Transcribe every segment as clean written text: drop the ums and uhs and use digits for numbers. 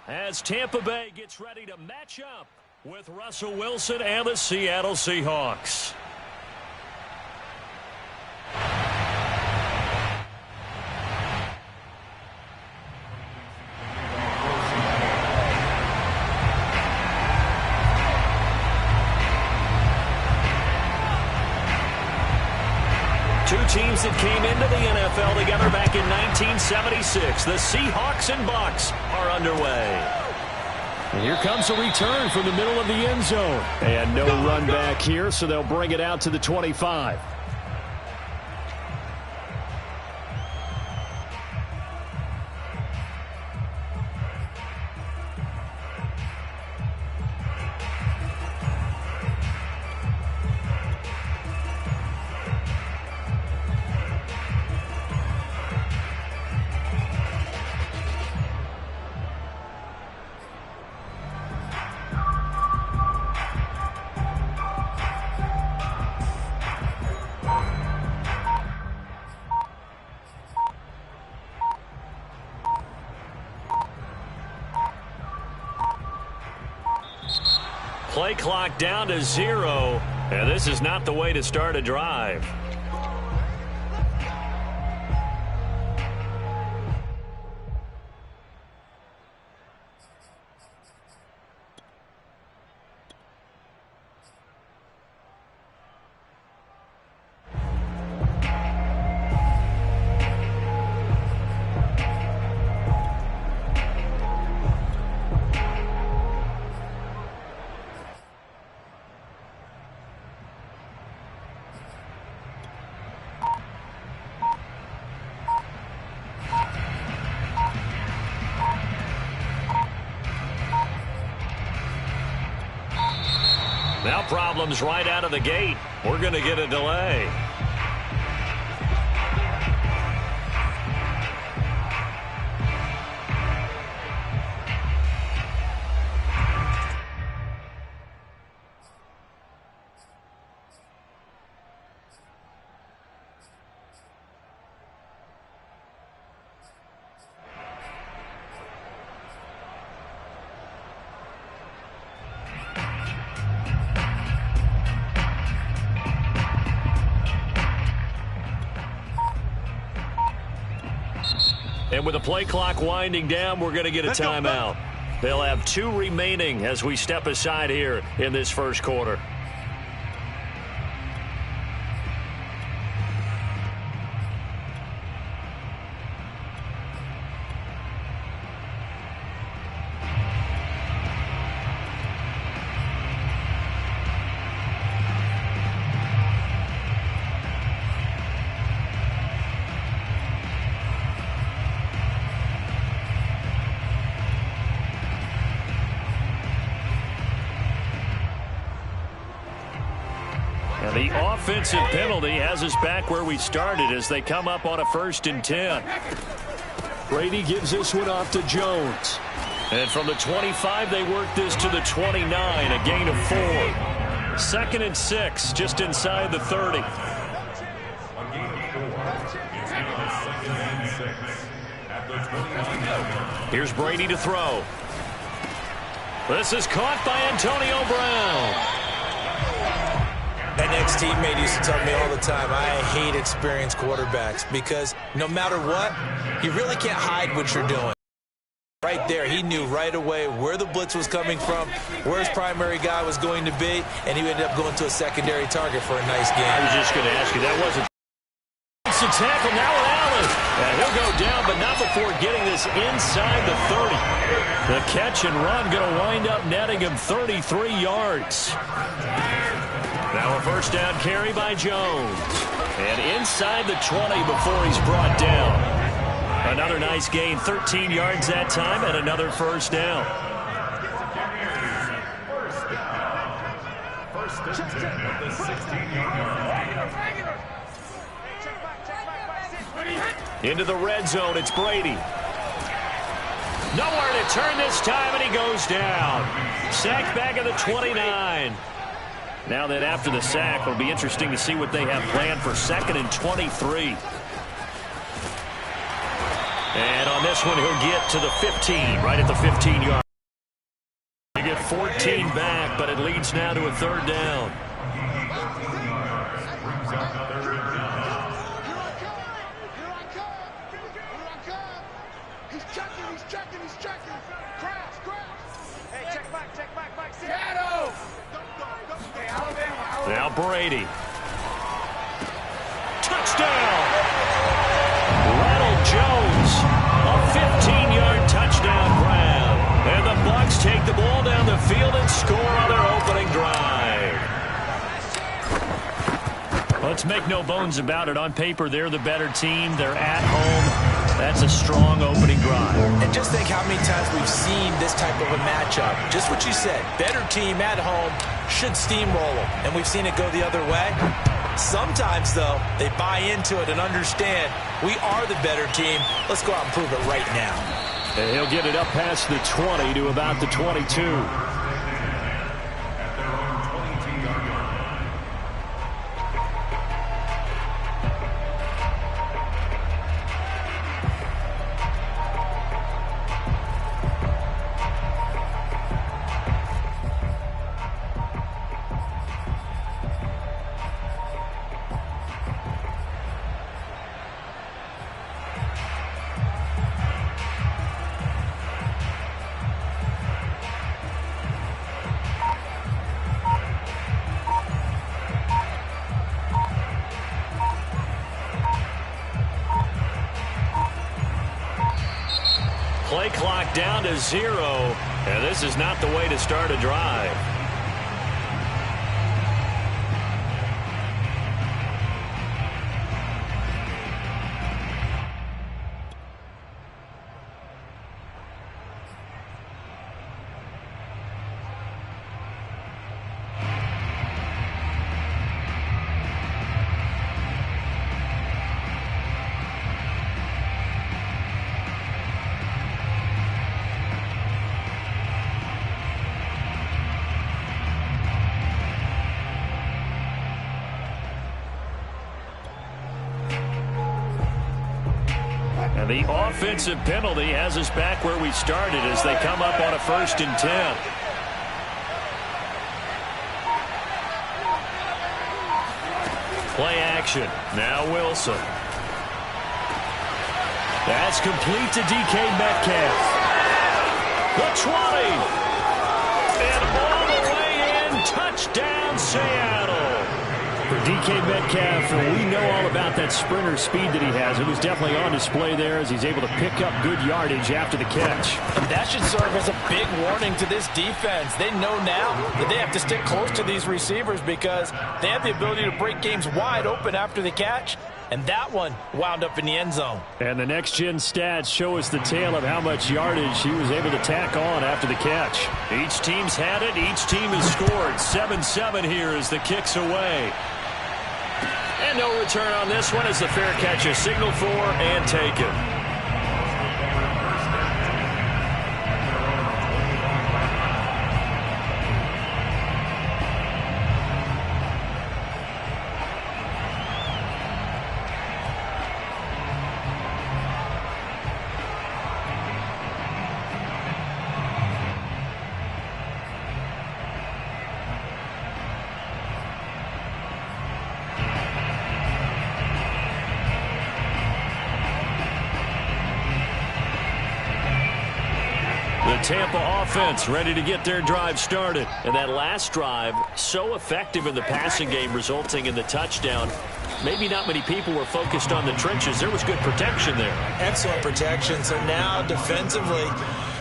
As Tampa Bay gets ready to match up with Russell Wilson and the Seattle Seahawks. Two teams that came into the NFL together back in 1976. The Seahawks and Bucs are underway. And here comes a return from the middle of the end zone. And no run back here, so they'll bring it out to the 25. Play clock down to 0, and this is not the way to start a drive. Now problems right out of the gate. We're going to get a delay. And with the play clock winding down, we're going to get a timeout. They'll have 2 remaining as we step aside here in this first quarter. The offensive penalty has us back where we started as they come up on a 1st and 10. Brady gives this one off to Jones. And from the 25, they work this to the 29, a gain of 4. 2nd and 6, just inside the 30. Here's Brady to throw. This is caught by Antonio Brown. That next teammate used to tell me all the time, I hate experienced quarterbacks because no matter what, you really can't hide what you're doing. Right there, he knew right away where the blitz was coming from, where his primary guy was going to be, and he ended up going to a secondary target for a nice game. I was just going to ask you, that wasn't a tackle now with Allen. And he'll go down, but not before getting this inside the 30. The catch and run going to wind up netting him 33 yards. Now a first down carry by Jones. And inside the 20 before he's brought down. Another nice gain, 13 yards that time, and another first down. First and 10 at the 16-yard line. Into the red zone, it's Brady. Nowhere to turn this time, and he goes down. Sacked back at the 29. Now that after the sack, it'll be interesting to see what they have planned for 2nd and 23. And on this one, he'll get to the 15, right at the 15-yard. You get 14 back, but it leads now to a third down. Now Brady. Touchdown! Ronald Jones, a 15-yard touchdown grab. And the Bucs take the ball down the field and score on their opening drive. Let's make no bones about it. On paper, they're the better team. They're at home. That's a strong opening drive. And just think how many times we've seen this type of a matchup. Just what you said. Better team at home should steamroll them. And we've seen it go the other way. Sometimes, though, they buy into it and understand we are the better team. Let's go out and prove it right now. And he'll get it up past the 20 to about the 22. Play clock down to 0, and this is not the way to start a drive. And the offensive penalty has us back where we started as they come up on a 1st and 10. Play action. Now Wilson. That's complete to DK Metcalf. The 20. And all the way in. Touchdown, Seattle. For DK Metcalf, we know all about that sprinter speed that he has. It was definitely on display there as he's able to pick up good yardage after the catch. And that should serve as a big warning to this defense. They know now that they have to stick close to these receivers because they have the ability to break games wide open after the catch. And that one wound up in the end zone. And the next-gen stats show us the tale of how much yardage he was able to tack on after the catch. Each team's had it. Each team has scored. 7-7 here as the kick's away. And no return on this one as the fair catch is signaled for and taken. Tampa offense ready to get their drive started. And that last drive, so effective in the passing game, resulting in the touchdown. Maybe not many people were focused on the trenches. There was good protection there. Excellent protection. So now defensively,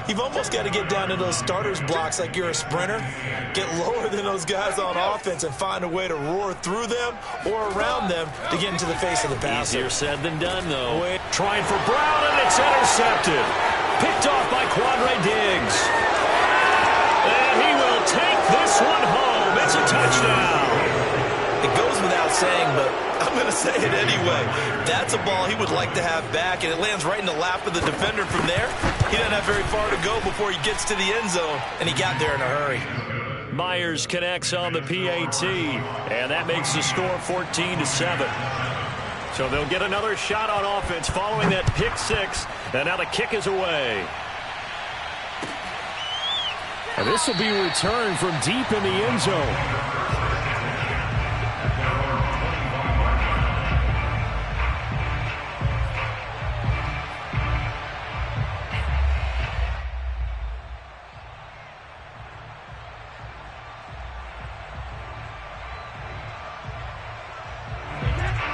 you've almost got to get down to those starters blocks like you're a sprinter. Get lower than those guys on offense and find a way to roar through them or around them to get into the face of the passer. Easier said than done, though. Trying for Brown, and it's intercepted. Picked off by Quandre Diggs. And he will take this one home. It's a touchdown. It goes without saying, but I'm going to say it anyway. That's a ball he would like to have back, and it lands right in the lap of the defender from there. He doesn't have very far to go before he gets to the end zone, and he got there in a hurry. Myers connects on the PAT, and that makes the score 14-7. So they'll get another shot on offense following that pick six. And now the kick is away. And this will be returned from deep in the end zone.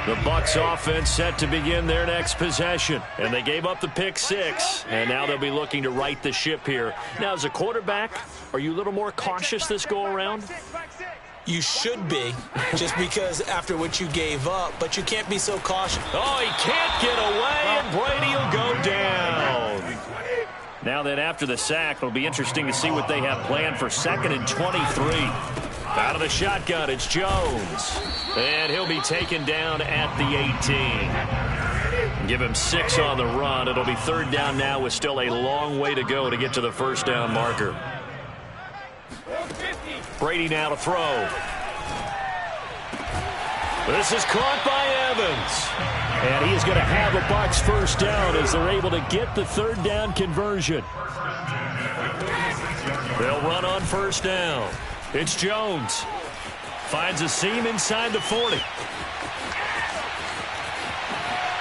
The Bucs offense set to begin their next possession. And they gave up the pick six. And now they'll be looking to right the ship here. Now, as a quarterback, are you a little more cautious this go-around? You should be, just because after what you gave up. But you can't be so cautious. Oh, he can't get away, and Brady will go down. Now then, after the sack, it'll be interesting to see what they have planned for 2nd and 23. Out of the shotgun, it's Jones. And he'll be taken down at the 18. Give him 6 on the run. It'll be 3rd down now with still a long way to go to get to the 1st down marker. Brady now to throw. This is caught by Evans. And he is going to have a Bucs 1st down as they're able to get the 3rd down conversion. They'll run on 1st down. It's Jones. Finds a seam inside the 40.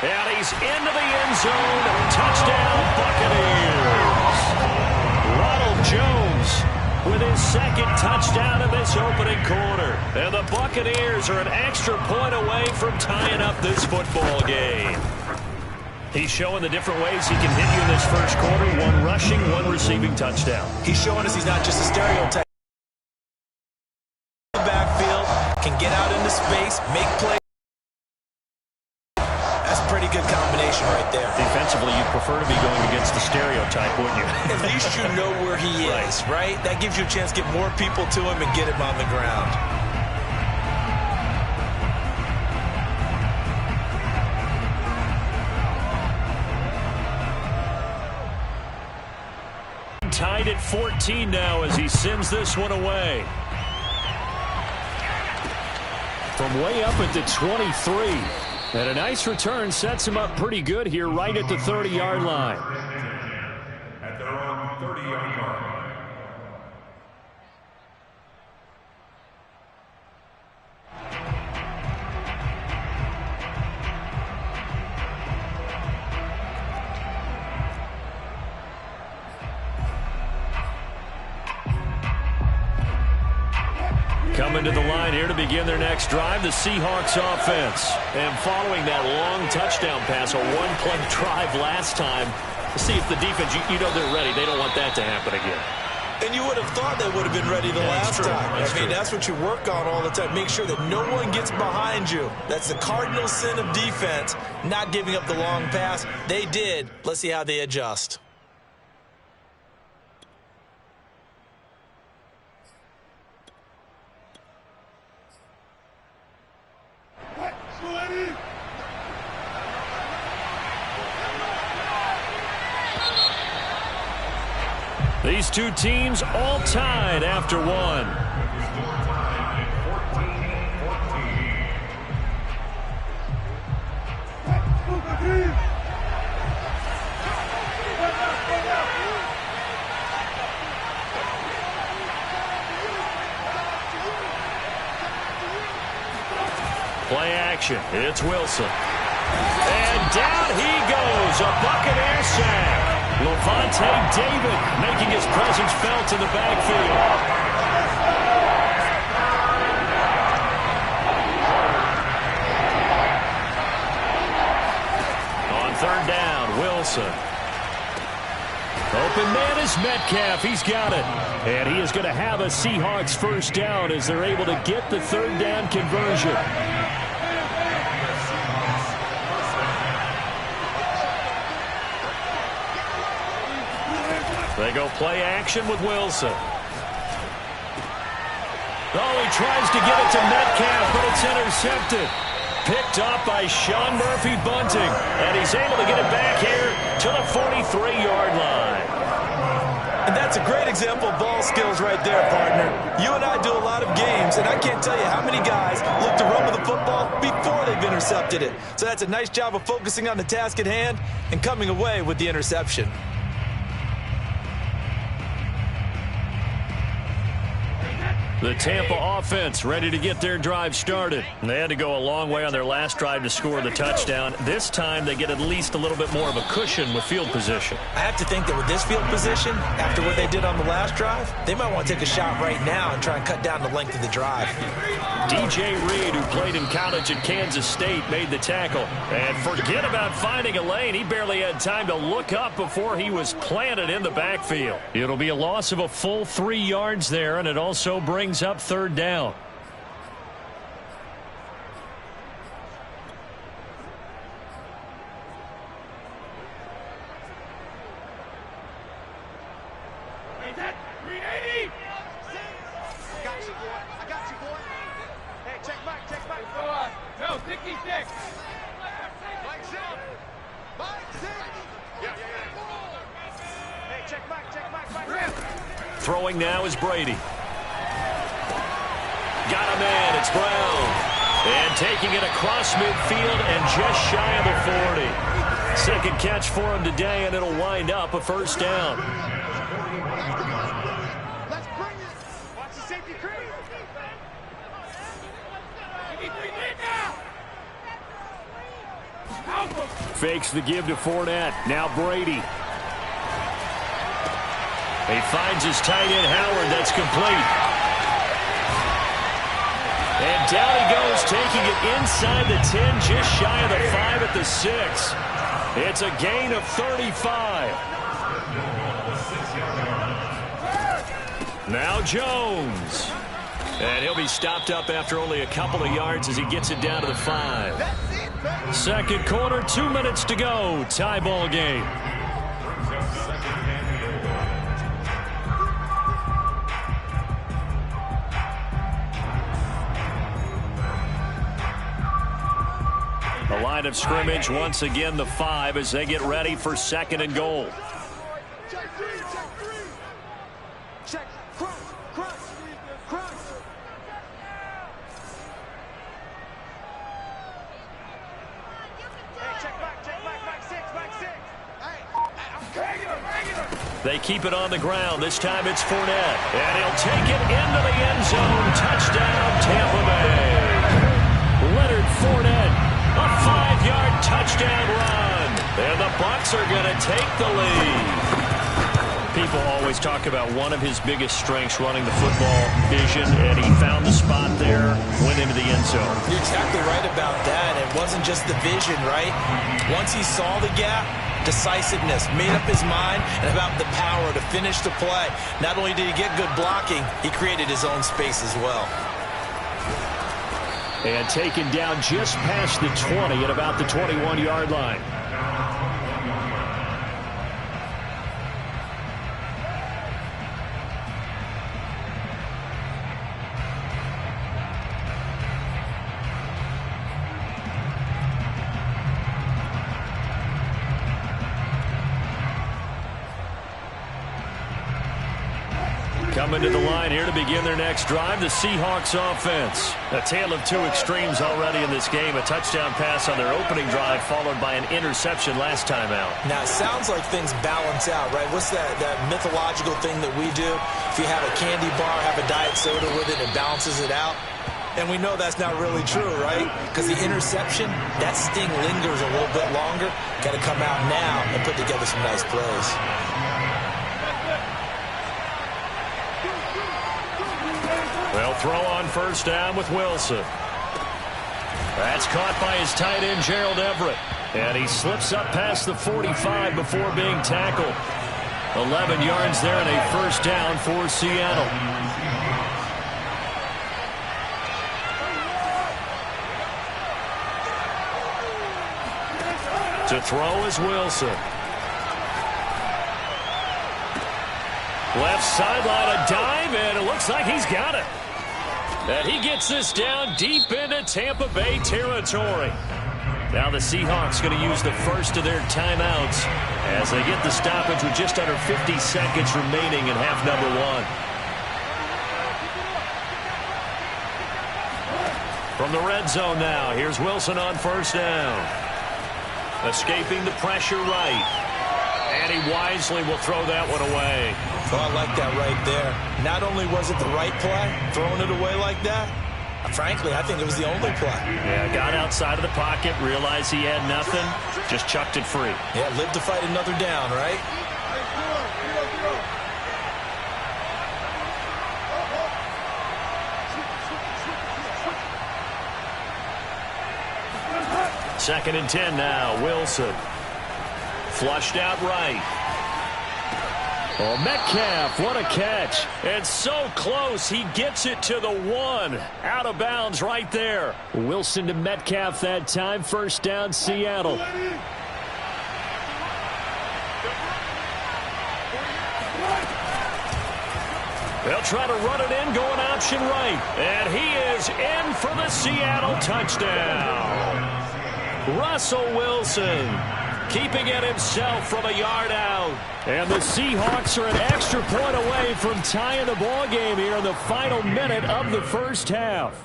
And he's into the end zone. Touchdown, Buccaneers. Ronald Jones with his 2nd touchdown in this opening quarter. And the Buccaneers are an extra point away from tying up this football game. He's showing the different ways he can hit you in this 1st quarter. 1 rushing, 1 receiving touchdown. He's showing us he's not just a stereotype. Backfield, can get out into space, make plays. That's a pretty good combination right there. Defensively, you'd prefer to be going against the stereotype, wouldn't you? At least you know where he is, right? That gives you a chance to get more people to him and get him on the ground. Tied at 14 now as he sends this one away. From way up at the 23. And a nice return sets him up pretty good here right at the 30-yard line. At their own 30-yard line. Coming to the line here to begin their next drive, the Seahawks offense. And following that long touchdown pass, a 1-play drive last time, to see if the defense, you know they're ready. They don't want that to happen again. And you would have thought they would have been ready the last time. That's what you work on all the time. Make sure that no one gets behind you. That's the cardinal sin of defense, not giving up the long pass. They did. Let's see how they adjust. These two teams all tied after 1. Play action. It's Wilson. And down he goes. A Buccaneer sack. Levante David making his presence felt in the backfield. On 3rd down, Wilson. Open man is Metcalf. He's got it. And he is going to have a Seahawks 1st down as they're able to get the 3rd down conversion. They go play action with Wilson. Oh, he tries to get it to Metcalf, but it's intercepted. Picked up by Sean Murphy-Bunting. And he's able to get it back here to the 43-yard line. And That's a great example of ball skills right there, partner. You and I do a lot of games, and I can't tell you how many guys look to run with the football before they've intercepted it. So that's a nice job of focusing on the task at hand and coming away with the interception. The Tampa offense ready to get their drive started. They had to go a long way on their last drive to score the touchdown. This time they get at least a little bit more of a cushion with field position. I have to think that with this field position, after what they did on the last drive, they might want to take a shot right now and try and cut down the length of the drive. DJ Reed, who played in college at Kansas State, made the tackle. And forget about finding a lane. He barely had time to look up before he was planted in the backfield. It'll be a loss of a full 3 yards there, and it also brings up third down. Throwing now is Brady. Got a man, it's Brown. And taking it across midfield and just shy of the 40. Second catch for him today, and it'll wind up a first down. Let's bring it. Watch the safety crease. Fakes the give to Fournette. Now Brady. He finds his tight end, Howard. That's complete. And down he goes, taking it inside the 10, just shy of the 5 at the 6. It's a gain of 35. Now Jones. And he'll be stopped up after only a couple of yards as he gets it down to the 5. Second quarter, 2 minutes to go. Tie ball game. The line of scrimmage, once again, the 5 as they get ready for second and goal. Check three. Check, cross. Hey, check back 6. Hey, I'm They keep it on the ground. This time it's Fournette. And he'll take it into the end zone. Touchdown, Tampa Bay. Leonard Fournette. A 5-yard touchdown run. And the Bucs are going to take the lead. People always talk about one of his biggest strengths running the football, vision, and he found the spot there, went into the end zone. You're exactly right about that. It wasn't just the vision, right? Once he saw the gap, decisiveness, made up his mind, and about the power to finish the play. Not only did he get good blocking, he created his own space as well. And taken down just past the 20 at about the 21-yard line. Coming to the line here to begin their next drive, the Seahawks offense. A tale of two extremes already in this game. A touchdown pass on their opening drive followed by an interception last time out. Now, it sounds like things balance out, right? What's that mythological thing that we do? If you have a candy bar, have a diet soda with it, it balances it out. And we know that's not really true, right? Because the interception, that sting lingers a little bit longer. Got to come out now and put together some nice plays. They'll throw on first down with Wilson. That's caught by his tight end, Gerald Everett. And he slips up past the 45 before being tackled. 11 yards there and a first down for Seattle. To throw is Wilson. Left sideline, a dive, and it looks like he's got it. And he gets this down deep into Tampa Bay territory. Now the Seahawks going to use the first of their timeouts as they get the stoppage with just under 50 seconds remaining in half number one. From the red zone now, here's Wilson on first down. Escaping the pressure right. And he wisely will throw that one away. Oh, I like that right there. Not only was it the right play, throwing it away like that, frankly, I think it was the only play. Yeah, got outside of the pocket, realized he had nothing, just chucked it free. Yeah, live to fight another down, right? Second and 10 now, Wilson. Flushed out right. Oh, Metcalf, what a catch. And so close, he gets it to the one. Out of bounds right there. Wilson to Metcalf that time. First down, Seattle. They'll try to run it in, going option right. And he is in for the Seattle touchdown. Russell Wilson keeping it himself from a yard out. And the Seahawks are an extra point away from tying the ball game here in the final minute of the first half.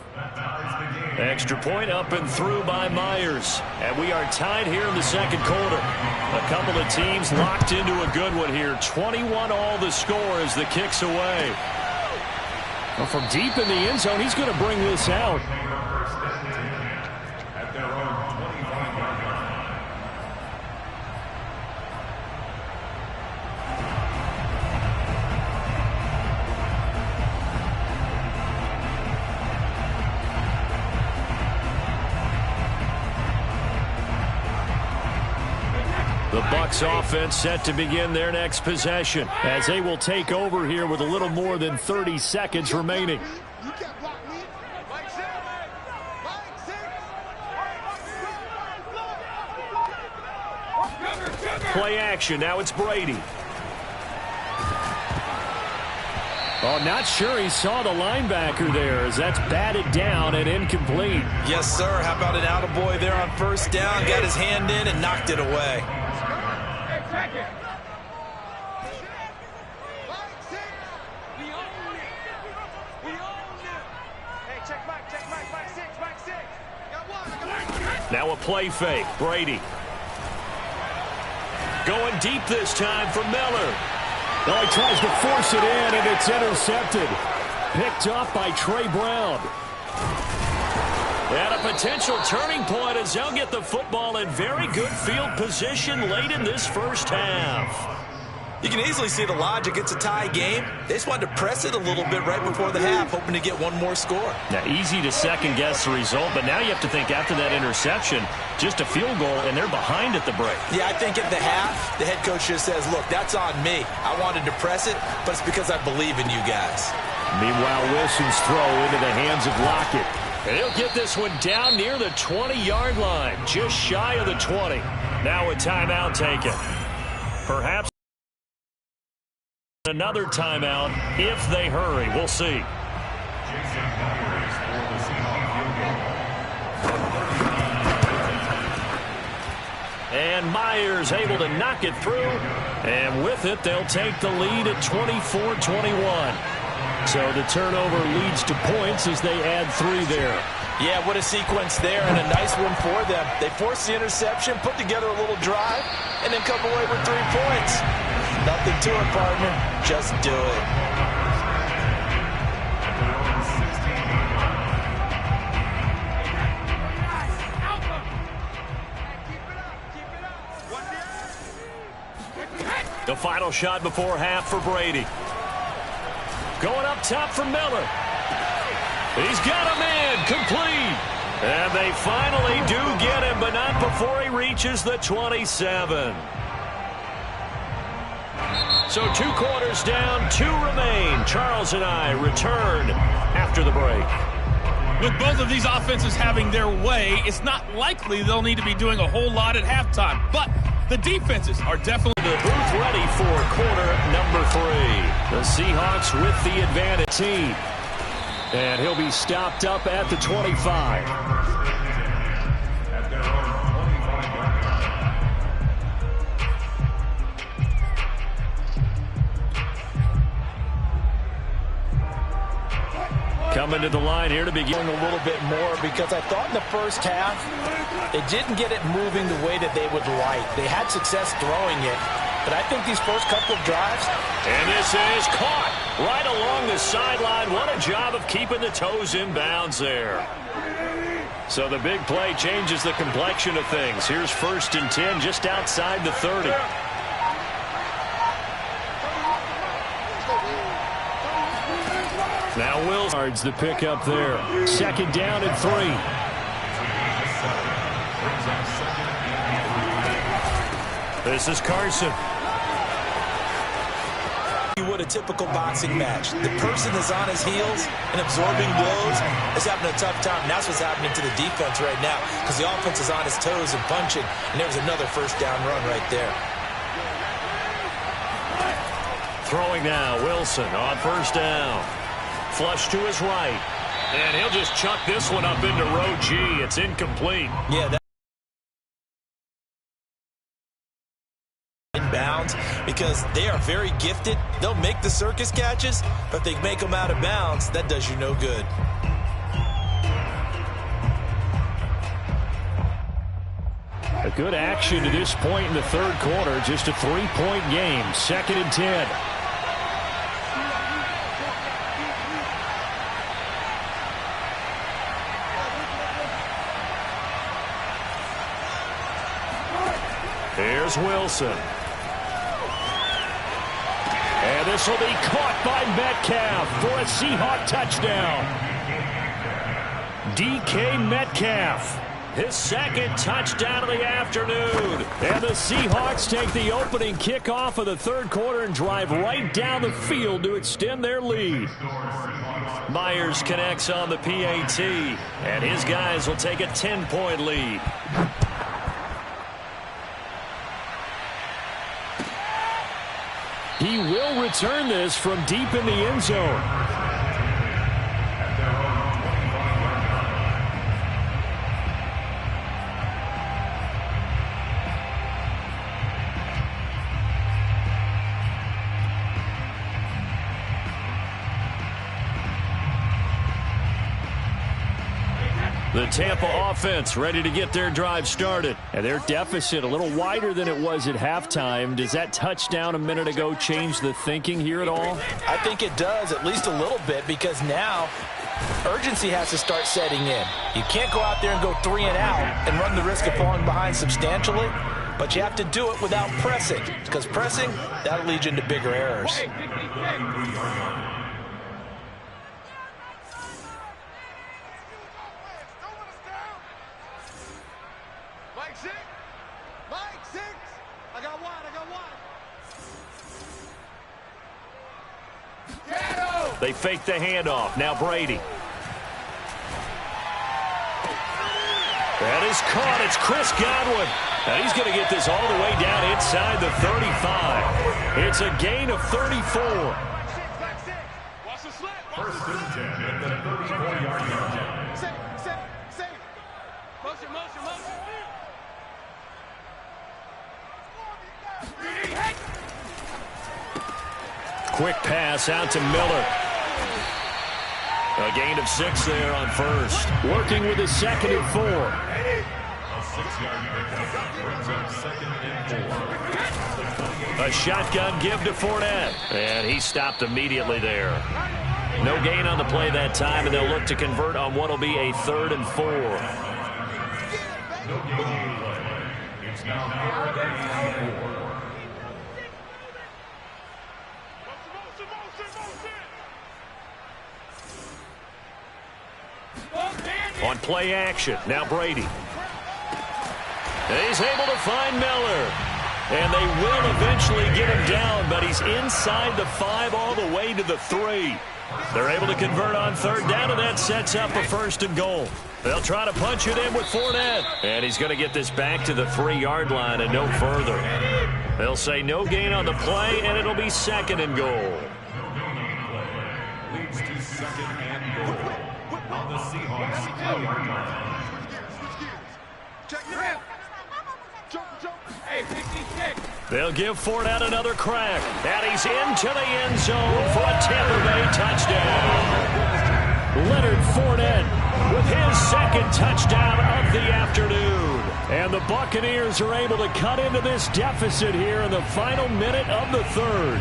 Extra point up and through by Myers. And we are tied here in the second quarter. A couple of teams locked into a good one here. 21 all the score as the kick's away. Well, from deep in the end zone, he's going to bring this out. The Bucs offense set to begin their next possession as they will take over here with a little more than 30 seconds remaining. You can't block me. Mike six. Play action. Now it's Brady. Oh, not sure he saw the linebacker there as that's batted down and incomplete. Yes, sir. How about an attaboy there on first down? Got his hand in and knocked it away. Now a play fake. Brady. Going deep this time for Miller. Oh, he tries to force it in, and it's intercepted. Picked off by Trey Brown. And a potential turning point as they'll get the football in very good field position late in this first half. You can easily see the logic. It's a tie game. They just wanted to press it a little bit right before the half, hoping to get one more score. Now, easy to second-guess the result, but now you have to think after that interception, just a field goal, and they're behind at the break. Yeah, I think at the half, the head coach just says, look, that's on me. I wanted to press it, but it's because I believe in you guys. Meanwhile, Wilson's throw into the hands of Lockett. And he'll get this one down near the 20-yard line, just shy of the 20. Now a timeout taken. Perhaps another timeout if they hurry. We'll see. And Myers able to knock it through. And with it, they'll take the lead at 24-21. So the turnover leads to points as they add 3 there. Yeah, what a sequence there, and a nice one for them. They forced the interception, put together a little drive, and then come away with 3 points. Nothing to it, partner. Just do it. The final shot before half for Brady. Going up top for Miller. He's got him in. Complete. And they finally do get him, but not before he reaches the 27. So 2 quarters down, 2 remain. Charles and I return after the break. With both of these offenses having their way, it's not likely they'll need to be doing a whole lot at halftime. But the defenses are definitely... The booth ready for quarter number 3. The Seahawks with the advantage team. And he'll be stopped up at the 25. coming to the line here to begin. A little bit more because I thought in the first half they didn't get it moving the way that they would like. They had success throwing it, but I think these first couple of drives. And this is caught right along the sideline. What a job of keeping the toes in bounds there. So the big play changes the complexion of things. Here's 1st and 10 just outside the 30. Now Will yards the pick up there. 2nd down and 3. This is Carson. What a typical boxing match. The person is on his heels and absorbing blows is having a tough time. And that's what's happening to the defense right now because the offense is on his toes and punching. And there's another 1st down run right there. Throwing now, Wilson on 1st down. Flush to his right. And he'll just chuck this one up into row G. It's incomplete. Yeah, inbounds because they are very gifted. They'll make the circus catches, but if they make them out of bounds, that does you no good. A good action to this point in the 3rd quarter. Just a 3-point game. 2nd and 10. Here's Wilson. And this will be caught by Metcalf for a Seahawk touchdown. DK Metcalf, his 2nd touchdown of the afternoon. And the Seahawks take the opening kickoff of the 3rd quarter and drive right down the field to extend their lead. Myers connects on the PAT, and his guys will take a 10-point lead. He will return this from deep in the end zone. The Tampa offense ready to get their drive started. And their deficit a little wider than it was at halftime. Does that touchdown a minute ago change the thinking here at all? I think it does, at least a little bit, because now urgency has to start setting in. You can't go out there and go 3 and out and run the risk of falling behind substantially, but you have to do it without pressing, because pressing, that'll lead you into bigger errors. They fake the handoff. Now Brady. That is caught. It's Chris Godwin. And he's going to get this all the way down inside the 35. It's a gain of 34. First and 10 at the 34-yard line. Safe. Motion. Quick pass out to Miller. A gain of 6 there on 1st. Working with his 2nd and 4. A 6-yard pickup brings up 2nd and 4. A shotgun give to Fournette. And he stopped immediately there. No gain on the play that time, and they'll look to convert on what will be a 3rd and 4. No gain on the play. It's now 3rd and 4. On play action, now Brady. And he's able to find Miller. And they will eventually get him down, but he's inside the 5 all the way to the 3. They're able to convert on 3rd down, and that sets up a 1st and goal. They'll try to punch it in with Fournette. And he's going to get this back to the 3-yard line and no further. They'll say no gain on the play, and it'll be 2nd and goal. Leads to 2nd and goal. On the Seahawks 4-yard line. Check it out. Jump. Hey, 56. They'll give Fournette another crack. And he's into the end zone for a Tampa Bay touchdown. second touchdown of the afternoon. And the Buccaneers are able to cut into this deficit here in the final minute of the third.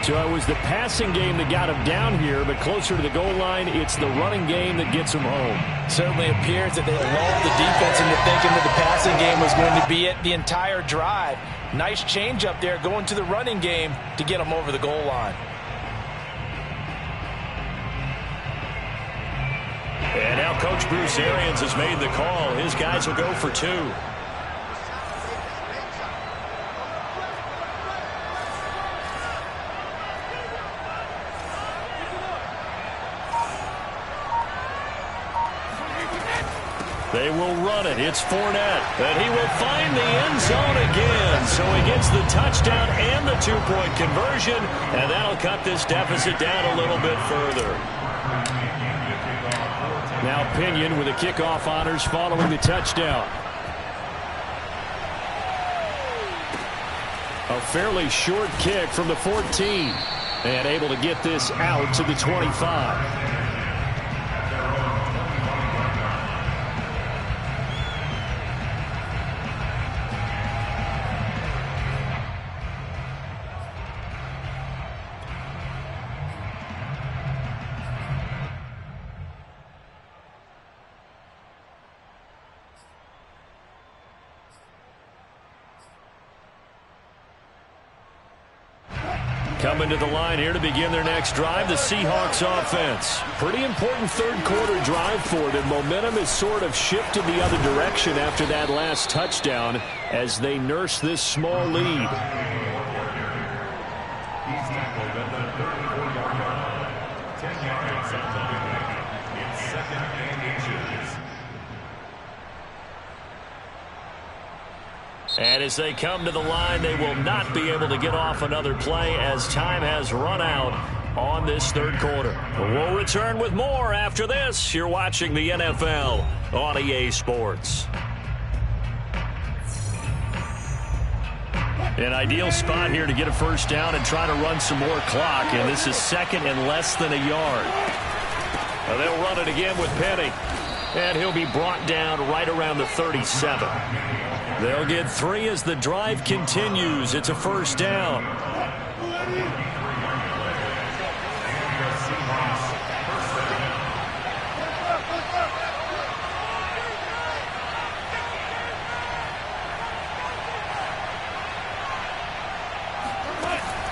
So it was the passing game that got him down here, but closer to the goal line, it's the running game that gets him home. Certainly appears that they lulled the defense into thinking that the passing game was going to be it the entire drive. Nice change up there going to the running game to get him over the goal line. And now Coach Bruce Arians has made the call. His guys will go for 2. They will run it. It's Fournette. And he will find the end zone again. So he gets the touchdown and the 2-point conversion. And that'll cut this deficit down a little bit further. Now Pinion with the kickoff honors following the touchdown. A fairly short kick from the 14. And able to get this out to the 25. Coming to the line here to begin their next drive, the Seahawks offense. Pretty important third quarter drive for them. Momentum has sort of shifted the other direction after that last touchdown as they nurse this small lead. He's tackled at the 34-yard line. 10 yards up the pickup. It's 2nd and inches. And as they come to the line, they will not be able to get off another play as time has run out on this third quarter. We'll return with more after this. You're watching the NFL on EA Sports. An ideal spot here to get a first down and try to run some more clock. And this is 2nd and less than a yard. They'll run it again with Penny. And he'll be brought down right around the 37. They'll get 3 as the drive continues. It's a first down.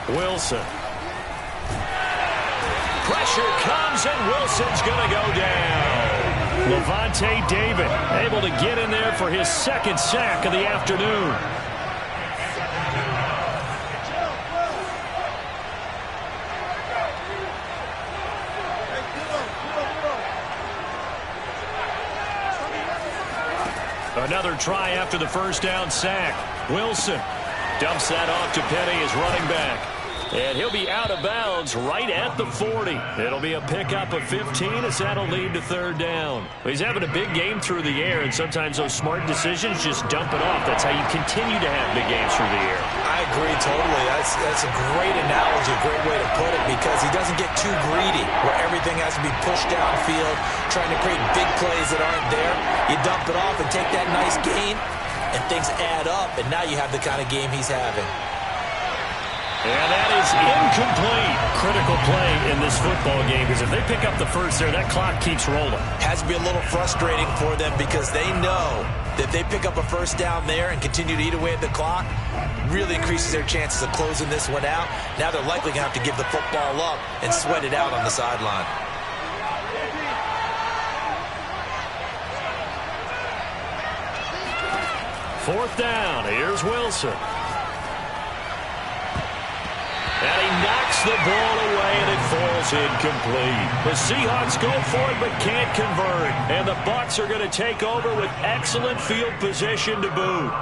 Wilson. Pressure comes and Wilson's going to go down. Levante David able to get in there for his 2nd sack of the afternoon. Another try after the first down sack. Wilson dumps that off to Penny as running back. And he'll be out of bounds right at the 40. It'll be a pickup of 15 as that'll lead to third down. He's having a big game through the air, and sometimes those smart decisions just dump it off. That's how you continue to have big games through the air. I agree totally. That's a great analogy, a great way to put it, because he doesn't get too greedy where everything has to be pushed downfield, trying to create big plays that aren't there. You dump it off and take that nice gain, and things add up, and now you have the kind of game he's having. And that is incomplete. Critical play in this football game, because if they pick up the first there, that clock keeps rolling. Has to be a little frustrating for them because they know that if they pick up a first down there and continue to eat away at the clock, really increases their chances of closing this one out. Now they're likely going to have to give the football up and sweat it out on the sideline. Fourth down. Here's Wilson. And he knocks the ball away, and it falls incomplete. The Seahawks go for it but can't convert. And the Bucs are going to take over with excellent field position to boot.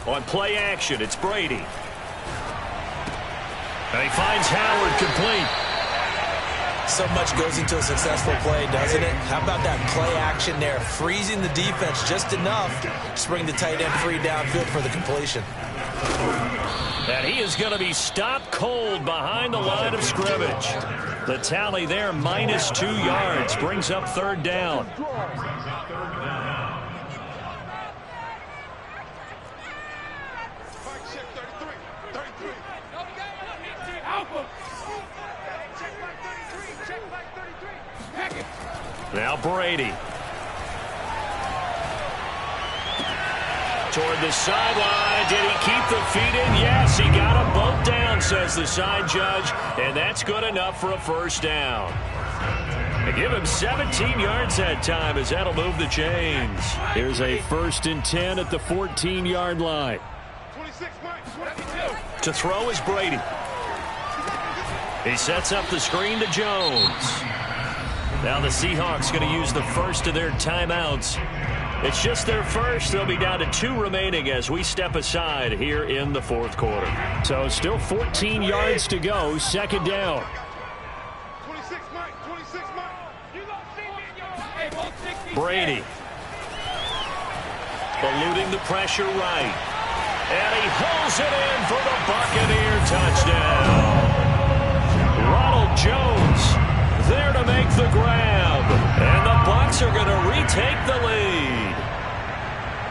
On play action, it's Brady. And he finds Howard complete. So much goes into a successful play, doesn't it? How about that play action there? Freezing the defense just enough to bring the tight end free downfield for the completion. And he is going to be stopped cold behind the line of scrimmage. The tally there, -2 yards, brings up third down. Now Brady. Toward the sideline. Did he keep the feet in? Yes, he got them both down, says the side judge. And that's good enough for a first down. They give him 17 yards that time as that'll move the chains. Here's a 1st and 10 at the 14-yard line. To throw is Brady. He sets up the screen to Jones. Now the Seahawks going to use the first of their timeouts. It's just their first. They'll be down to 2 remaining as we step aside here in the 4th quarter. So still 14 yards to go. Second down. 26, Mike. 26, Mike. Brady. Eluding the pressure right. And he hauls it in for the Buccaneer touchdown. Ronald Jones there to make the grab. And the Bucs are going to retake the lead.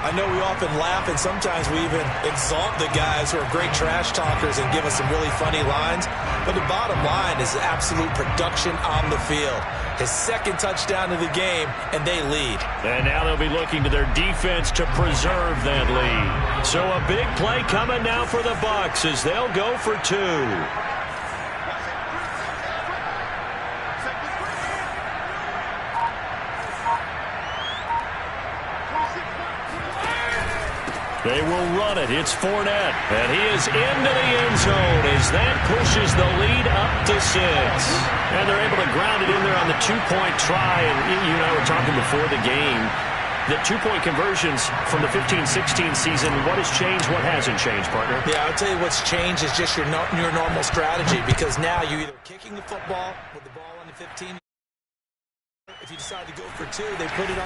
I know we often laugh and sometimes we even exalt the guys who are great trash talkers and give us some really funny lines. But the bottom line is absolute production on the field. His 2nd touchdown of the game, and they lead. And now they'll be looking to their defense to preserve that lead. So a big play coming now for the Bucs as they'll go for 2. They will run it. It's Fournette. And he is into the end zone as that pushes the lead up to 6. And they're able to ground it in there on the 2-point try. And you and I were talking before the game. The 2-point conversions from the 15-16 season, what has changed, what hasn't changed, partner? Yeah, I'll tell you what's changed is just your normal strategy, because now you're either kicking the football with the ball on the 15. If you decide to go for 2, they put it on